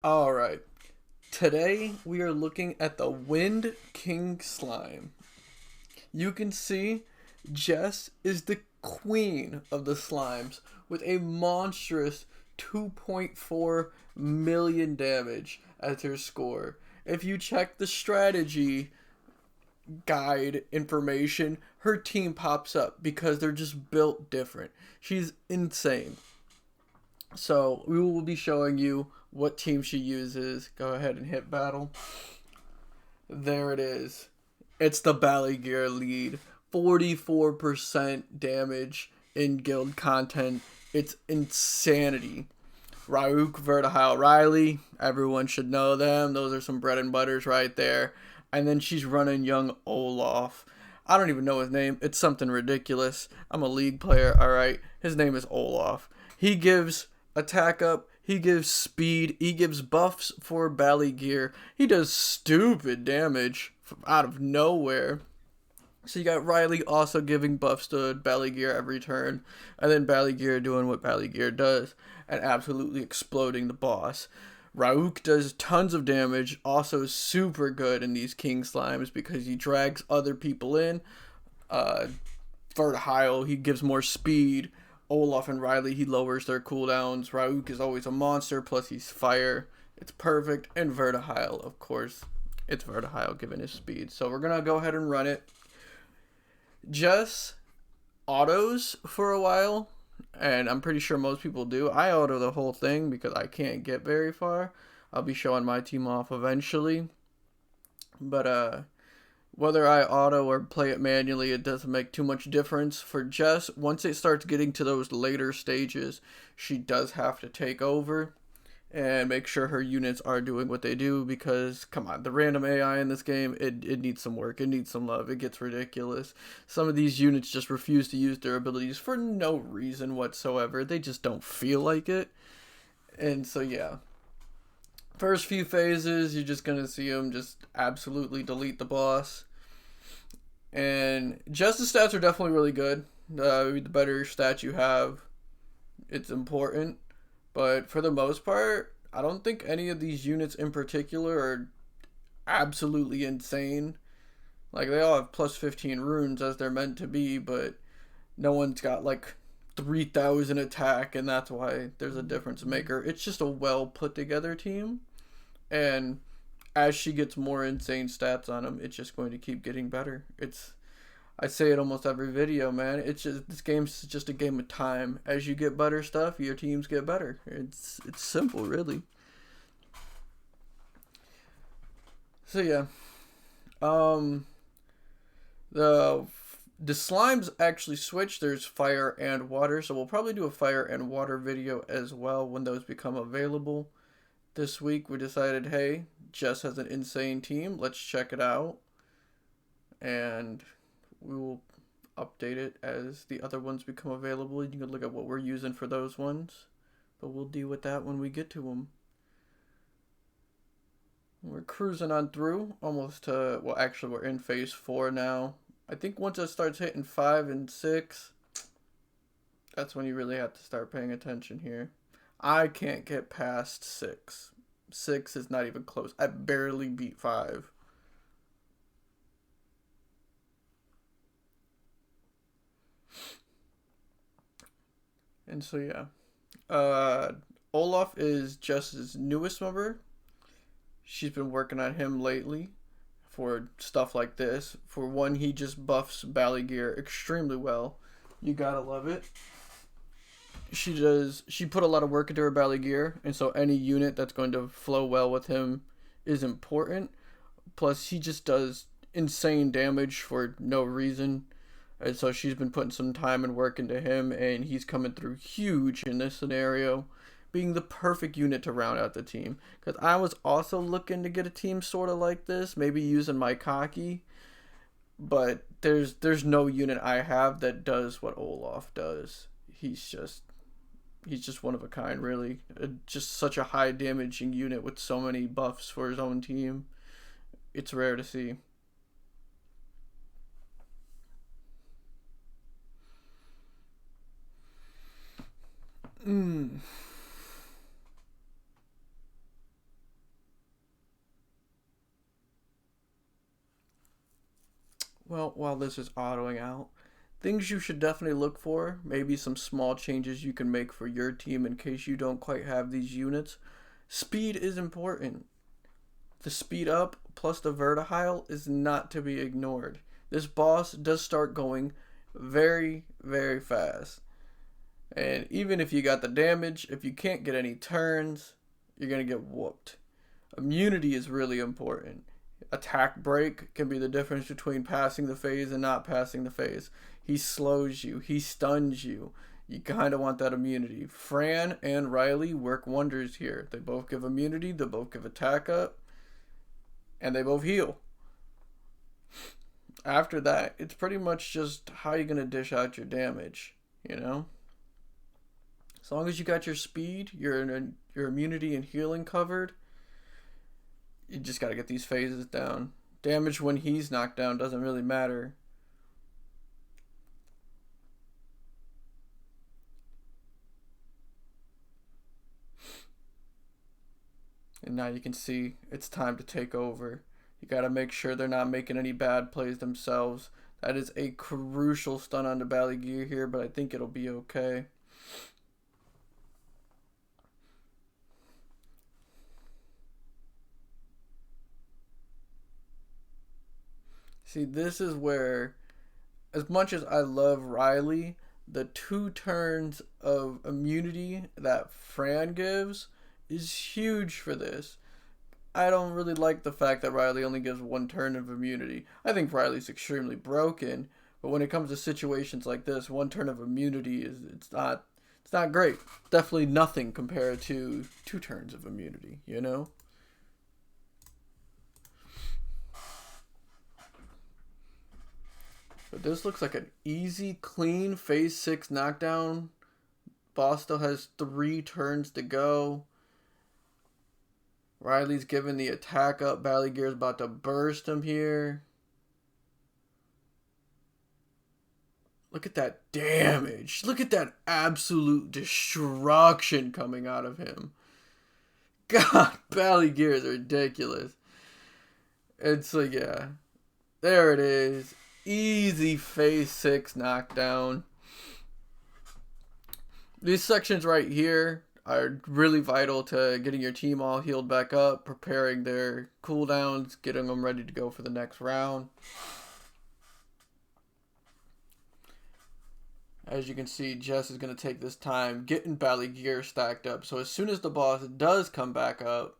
Alright, today we are looking at the Wind King Slime. You can see Jess is the queen of the slimes with a monstrous 2.4 million damage as her score. If you check the strategy guide information, her team pops up because they're just built different. She's insane. So we will be showing you what team she uses. Go ahead and hit battle. There it is. It's the Ballygear lead. 44% damage in guild content. It's insanity. Raoq, Vertihile, Riley. Everyone should know them. Those are some bread and butters right there. And then she's running young Olaf. I don't even know his name. It's something ridiculous. I'm a league player, alright? His name is Olaf. He gives attack up. He gives speed. He gives buffs for Ballygear. He does stupid damage out of nowhere. So you got Riley also giving buffs to Ballygear every turn. And then Ballygear doing what Ballygear does and absolutely exploding the boss. Raoq does tons of damage, also super good in these king slimes because he drags other people in. Vertihile, he gives more speed. Olaf and Riley, he lowers their cooldowns. Raoq is always a monster, plus he's fire. It's perfect. And Vertihile, of course. It's Vertihile given his speed. So we're going to go ahead and run it. Just autos for a while. And I'm pretty sure most people do. I auto the whole thing because I can't get very far. I'll be showing my team off eventually. But whether I auto or play it manually, it doesn't make too much difference. For Jess, once it starts getting to those later stages, she does have to take over and make sure her units are doing what they do because, come on, the random AI in this game, it needs some work. It needs some love. It gets ridiculous. Some of these units just refuse to use their abilities for no reason whatsoever. They just don't feel like it. And so, yeah. First few phases, you're just going to see them just absolutely delete the boss. And Jess's stats are definitely really good. The better stats you have, it's important. But for the most part, I don't think any of these units in particular are absolutely insane. Like, they all have plus 15 runes as they're meant to be, but no one's got like 3,000 attack, and that's why there's a difference maker. It's just a well put together team. And as she gets more insane stats on them, it's just going to keep getting better. I say it almost every video, man. It's just, this game's just a game of time. As you get better stuff, your teams get better. It's simple, really. So yeah, the slimes actually switch. There's fire and water, so we'll probably do a fire and water video as well when those become available. This week we decided, hey, Jess has an insane team. Let's check it out. And we will update it as the other ones become available. You can look at what we're using for those ones. But we'll deal with that when we get to them. We're cruising on through. Almost to, well, actually we're in phase 4 now. I think once it starts hitting 5 and 6, that's when you really have to start paying attention here. I can't get past 6. 6 is not even close. I barely beat 5. And so yeah. Olaf is Jess's newest member. She's been working on him lately for stuff like this. For one, he just buffs Ballygear extremely well. You gotta love it. She put a lot of work into her Ballygear, and so any unit that's going to flow well with him is important. Plus, he just does insane damage for no reason. And so she's been putting some time and work into him, and he's coming through huge in this scenario, being the perfect unit to round out the team. Because I was also looking to get a team sort of like this, maybe using my cocky, but there's no unit I have that does what Olaf does. He's just one of a kind, really. Just such a high damaging unit with so many buffs for his own team. It's rare to see. Well, while this is autoing out, things you should definitely look for, maybe some small changes you can make for your team in case you don't quite have these units. Speed is important. The speed up plus the vertihile is not to be ignored. This boss does start going very, very fast. And even if you got the damage, if you can't get any turns, you're going to get whooped. Immunity is really important. Attack break can be the difference between passing the phase and not passing the phase. He slows you, he stuns you. You kind of want that immunity. Fran and Riley work wonders here. They both give immunity, they both give attack up, and they both heal. After that, it's pretty much just how you're going to dish out your damage, you know? As long as you got your speed, your immunity and healing covered, you just got to get these phases down. Damage when he's knocked down doesn't really matter. And now you can see it's time to take over. You got to make sure they're not making any bad plays themselves. That is a crucial stun on the Balagear here, but I think it'll be okay. See, this is where, as much as I love Riley, the 2 turns of immunity that Fran gives is huge for this. I don't really like the fact that Riley only gives 1 turn of immunity. I think Riley's extremely broken, but when it comes to situations like this, 1 turn of immunity it's not great. Definitely nothing compared to 2 turns of immunity, you know? But this looks like an easy, clean phase 6 knockdown. Boss still has 3 turns to go. Riley's giving the attack up. Balagear's about to burst him here. Look at that damage. Look at that absolute destruction coming out of him. God, Balagear is ridiculous. It's like, yeah. There it is. Easy phase 6 knockdown. These sections right here are really vital to getting your team all healed back up, preparing their cooldowns, getting them ready to go for the next round. As you can see, Jess is going to take this time getting Balagear stacked up. So as soon as the boss does come back up,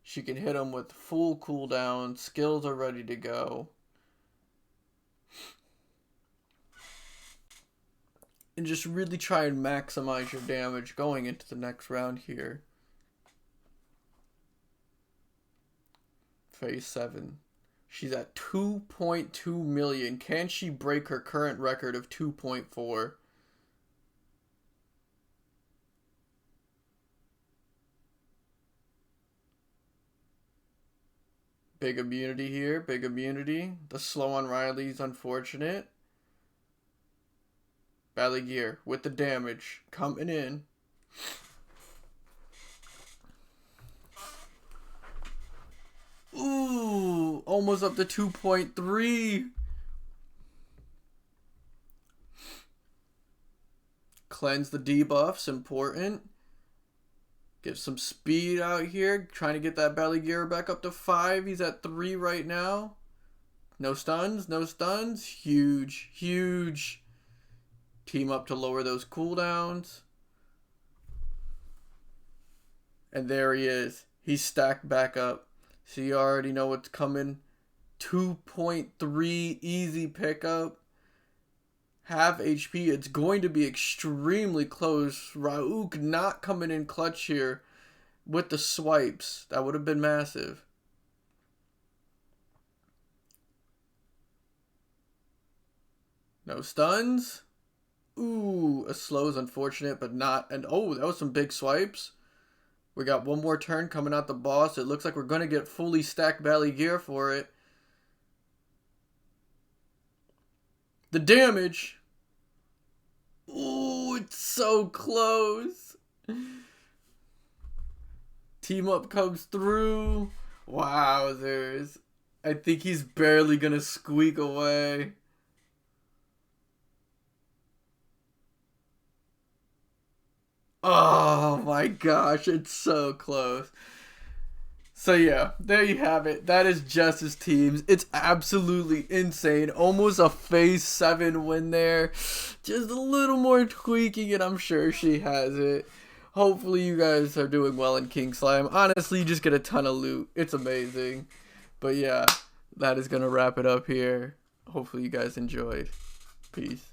she can hit him with full cooldown. Skills are ready to go. And just really try and maximize your damage going into the next round here. Phase 7. She's at 2.2 million. Can she break her current record of 2.4? Big immunity here. Big immunity. The slow on Riley's unfortunate. Balagear with the damage coming in. Ooh, almost up to 2.3. Cleanse the debuffs, important. Get some speed out here. Trying to get that Balagear back up to 5. He's at 3 right now. No stuns, no stuns. Huge, huge. Team up to lower those cooldowns. And there he is. He's stacked back up. So you already know what's coming. 2.3 easy pickup. Half HP. It's going to be extremely close. Raoq not coming in clutch here with the swipes. That would have been massive. No stuns. Ooh, a slow is unfortunate, but not. And oh, that was some big swipes. We got one more turn coming out the boss. It looks like we're going to get fully stacked Balagear for it. The damage. Ooh, it's so close. Team up comes through. Wowzers. I think he's barely going to squeak away. Oh my gosh, it's so close. So yeah, there you have it. That is Jess's teams. It's absolutely insane. Almost a phase 7 win there. Just a little more tweaking and I'm sure she has it. Hopefully you guys are doing well in King Slime. Honestly, you just get a ton of loot. It's amazing. But yeah, that is going to wrap it up here. Hopefully you guys enjoyed. Peace.